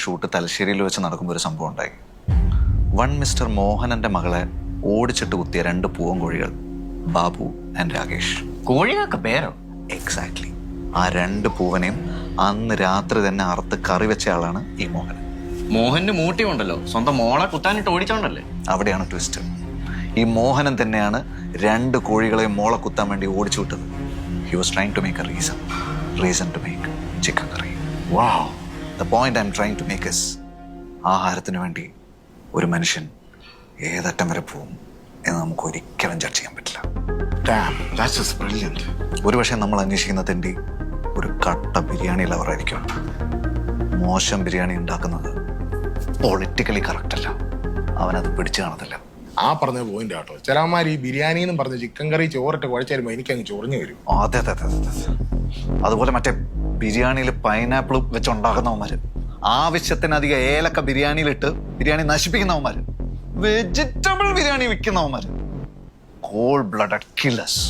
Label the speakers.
Speaker 1: Shoot തലശ്ശേരിയിൽ വെച്ച് നടക്കുമ്പോൾ ഒരു സംഭവം ഉണ്ടായി. വൺ മിസ്റ്റർ മോഹനന്റെ മകളെ ഓടിച്ചിട്ട് കുത്തിയ 2 പൂവൻ കോഴികൾ, ബാബു ആൻഡ് രാകേഷ്.
Speaker 2: കോഴികൾക്ക് പേരോ?
Speaker 1: എക്സാക്ട്ലി. ആ 2 പൂവനെയും അന്ന് രാത്രി തന്നെ അറുത്ത് കറി വെച്ച ആളാണ് ഈ മോഹനൻ.
Speaker 2: മോഹന് മൂട്ടി ഉണ്ടല്ലോ, സ്വന്തം മോളെ കുത്താനിട്ട് ഓടിച്ചോണ്ടല്ലേ?
Speaker 1: അവിടെയാണ് ട്വിസ്റ്റ്. ഈ മോഹനൻ തന്നെയാണ് 2 കോഴികളെയും മോളെ കുത്താൻ വേണ്ടി ഓടിച്ചു വിട്ടത്. He was trying to make a reason to make chicken curry.
Speaker 2: Wow.
Speaker 1: The point I am trying to make is, ആഹാരത്തിന് വേണ്ടി ഒരു മനുഷ്യൻ ഏതറ്റം വരെ പോവും എന്ന് നമുക്ക് ഒരിക്കലും ജഡ്ജ് ചെയ്യാൻ പറ്റില്ല.
Speaker 3: Damn, that's just brilliant.
Speaker 1: ഒരുപക്ഷെ നമ്മൾ അന്വേഷിക്കുന്ന തെണ്ടി ഒരു കട്ട ബിരിയാണി ലവറായിരിക്കും. മോശം ബിരിയാണി ഉണ്ടാക്കുന്നത് പൊളിറ്റിക്കലി കറക്റ്റ് അല്ല. അവനത് പിടിച്ചു കാണത്തില്ല.
Speaker 3: ആ പറഞ്ഞ പോയിന്റ് ആട്ടോ. ചിലമാർ ഈ ബിരിയാണി എന്നും പറഞ്ഞ് ചിക്കൻ കറി ചോറിട്ട് കുഴച്ച് വരുമ്പോൾ എനിക്കങ്ങ് ചൊറിഞ്ഞു വരും.
Speaker 1: അതെ അതെ അതെ അതെ. അതുപോലെ മറ്റേ ബിരിയാണിയിൽ പൈനാപ്പിൾ വെച്ചുണ്ടാക്കുന്നവന്മാര്, ആവശ്യത്തിനധികം ഏലക്ക ബിരിയാണിയിലിട്ട് ബിരിയാണി നശിപ്പിക്കുന്നവന്മാര്, വെജിറ്റബിൾ ബിരിയാണി വിൽക്കുന്നവന്മാര്, കോൾഡ് ബ്ലഡഡ് കില്ലേഴ്സ്.